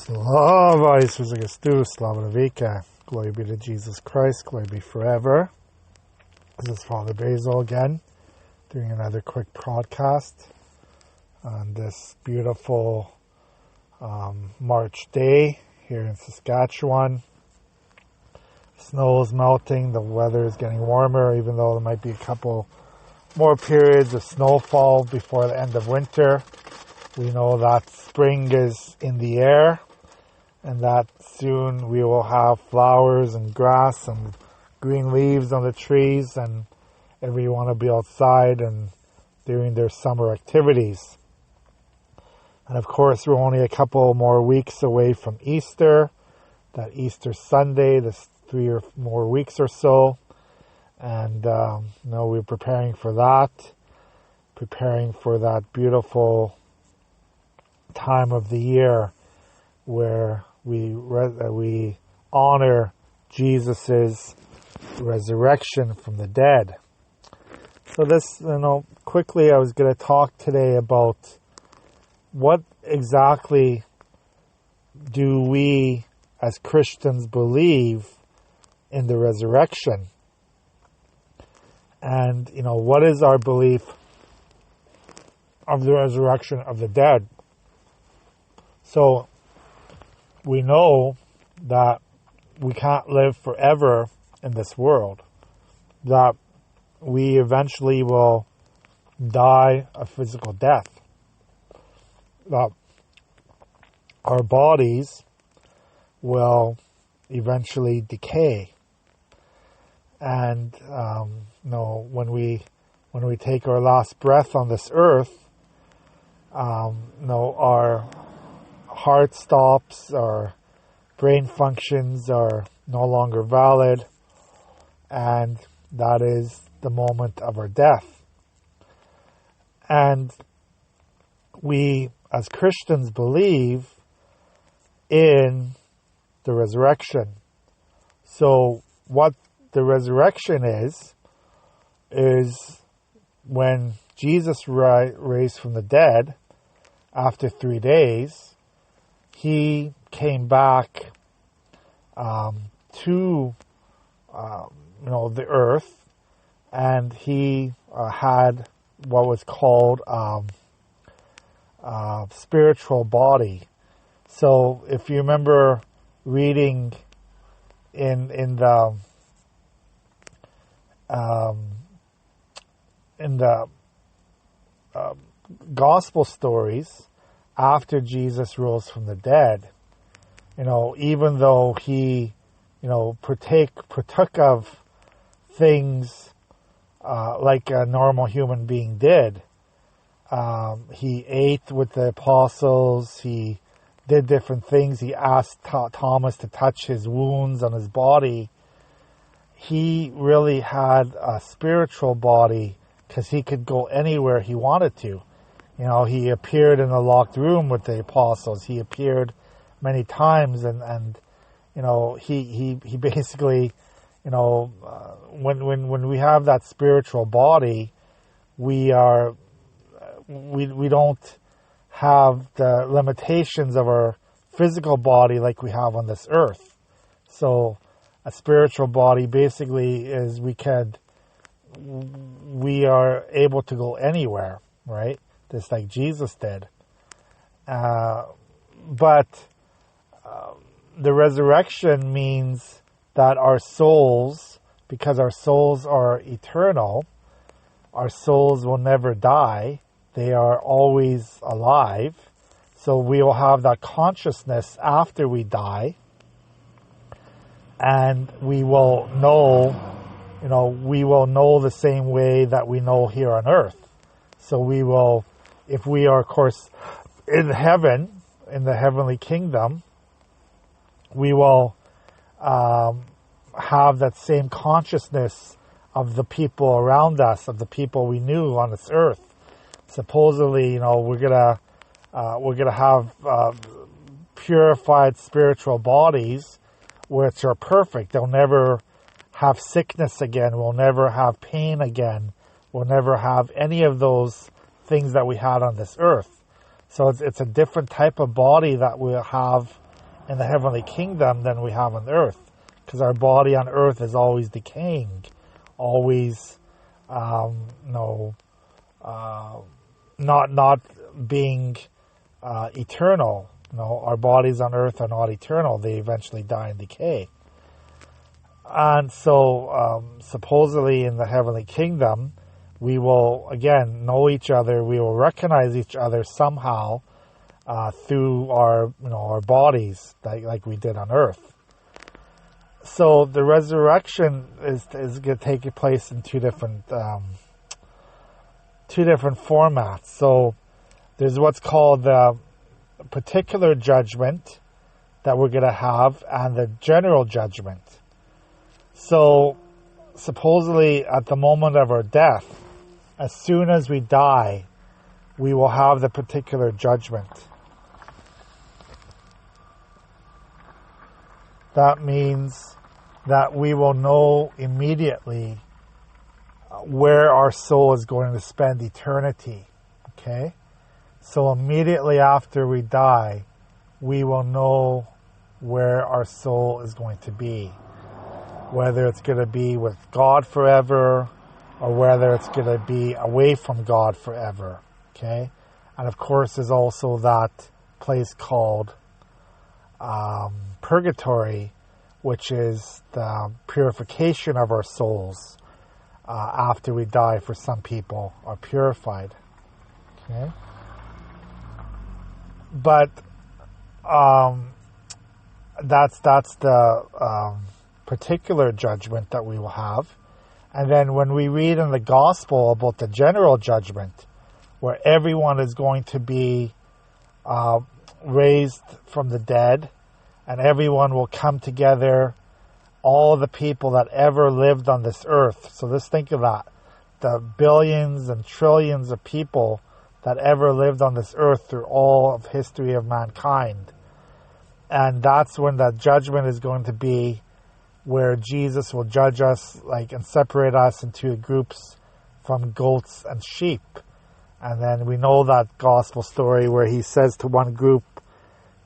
Slava Isus Christus, Slava Navika. Glory be to Jesus Christ, glory be forever. This is Father Basil again, doing another quick podcast on this beautiful March day here in Saskatchewan. Snow is melting, the weather is getting warmer, even though there might be a couple more periods of snowfall before the end of winter. We know that spring is in the air, and that soon we will have flowers and grass and green leaves on the trees, and everyone will be outside and doing their summer activities. And of course, we're only a couple more weeks away from Easter, that Easter Sunday, this 3 or more weeks or so. And we're preparing for that beautiful time of the year where we honor Jesus's resurrection from the dead. So this, quickly I was going to talk today about what exactly do we as Christians believe in the resurrection. And, what is our belief of the resurrection of the dead? So, we know that we can't live forever in this world, that we eventually will die a physical death, that our bodies will eventually decay. And when we take our last breath on this earth, our heart stops, our brain functions are no longer valid, and that is the moment of our death. And we, as Christians, believe in the resurrection. So what the resurrection is when Jesus raised from the dead after 3 days. He came back to the earth, and he had what was called spiritual body. So if you remember reading in the gospel stories after Jesus rose from the dead, even though he, partook of things like a normal human being did. He ate with the apostles. He did different things. He asked Thomas to touch his wounds on his body. He really had a spiritual body because he could go anywhere he wanted to. He appeared in a locked room with the apostles. He appeared many times, and he basically, when we have that spiritual body, we don't have the limitations of our physical body like we have on this earth. So a spiritual body basically is we are able to go anywhere, right? Just like Jesus did. But the resurrection means that our souls, because our souls are eternal, our souls will never die. They are always alive. So we will have that consciousness after we die. And we will know the same way that we know here on earth. So we will, if we are, of course, in heaven, in the heavenly kingdom, we will have that same consciousness of the people around us, of the people we knew on this earth. Supposedly, we're gonna have purified spiritual bodies, which are perfect. They'll never have sickness again. We'll never have pain again. We'll never have any of those things that we had on this earth. So it's a different type of body that we'll have in the heavenly kingdom than we have on earth, because our body on earth is always decaying, always, not being eternal. Our bodies on earth are not eternal; they eventually die and decay. And so, supposedly in the heavenly kingdom, we will again know each other. We will recognize each other somehow through our bodies, like we did on earth. So the resurrection is going to take place in two different formats. So there's what's called the particular judgment that we're going to have, and the general judgment. So supposedly at the moment of our death, as soon as we die, we will have the particular judgment. That means that we will know immediately where our soul is going to spend eternity. Okay? So immediately after we die, we will know where our soul is going to be. Whether it's going to be with God forever, or whether it's going to be away from God forever. Okay? And of course, there's also that place called purgatory, which is the purification of our souls after we die. For some people, are purified. Okay? But that's the particular judgment that we will have. And then when we read in the gospel about the general judgment, where everyone is going to be raised from the dead, and everyone will come together, all the people that ever lived on this earth. So just think of that. The billions and trillions of people that ever lived on this earth through all of history of mankind. And that's when the judgment is going to be, where Jesus will judge us and separate us into groups from goats and sheep. And then we know that gospel story where he says to one group,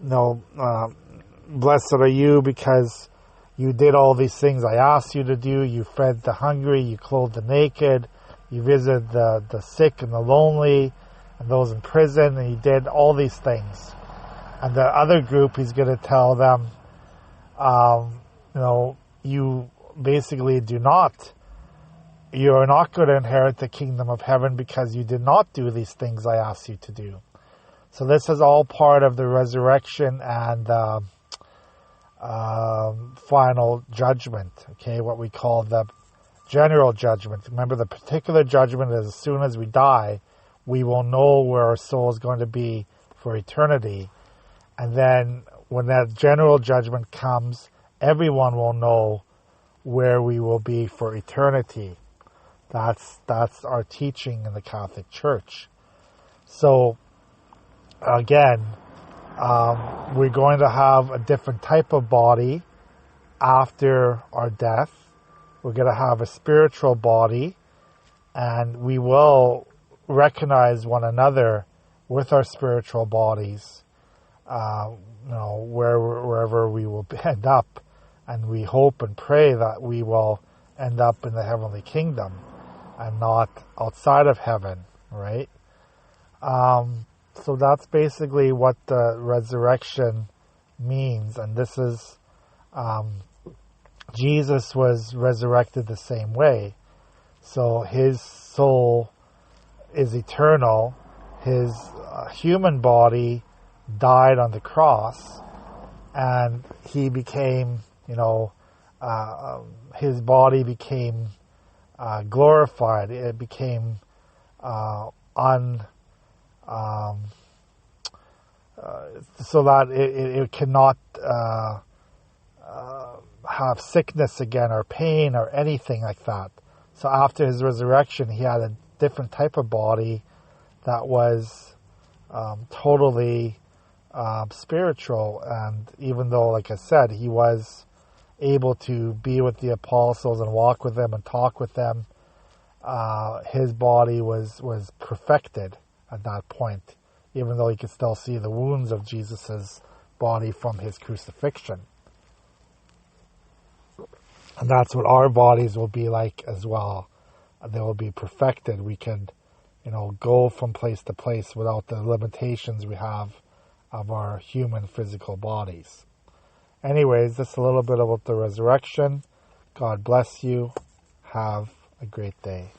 blessed are you because you did all these things I asked you to do. You fed the hungry, you clothed the naked, you visited the sick and the lonely and those in prison, and you did all these things. And the other group, he's going to tell them, you basically you are not going to inherit the kingdom of heaven because you did not do these things I asked you to do. So this is all part of the resurrection and final judgment, okay, what we call the general judgment. Remember, the particular judgment is as soon as we die, we will know where our soul is going to be for eternity. And then when that general judgment comes, everyone will know where we will be for eternity. That's our teaching in the Catholic Church. So again, we're going to have a different type of body after our death. We're going to have a spiritual body, and we will recognize one another with our spiritual bodies, wherever we will end up. And we hope and pray that we will end up in the heavenly kingdom and not outside of heaven, right? So that's basically what the resurrection means. And this is, Jesus was resurrected the same way. So his soul is eternal. His human body died on the cross, and he became, his body became glorified. It became so that it cannot have sickness again or pain or anything like that. So after his resurrection, he had a different type of body that was totally spiritual. And even though, like I said, he was able to be with the apostles and walk with them and talk with them, his body was perfected at that point, even though he could still see the wounds of Jesus's body from his crucifixion. And that's what our bodies will be like as well. They will be perfected. We can, go from place to place without the limitations we have of our human physical bodies. Anyways, that's a little bit about the resurrection. God bless you. Have a great day.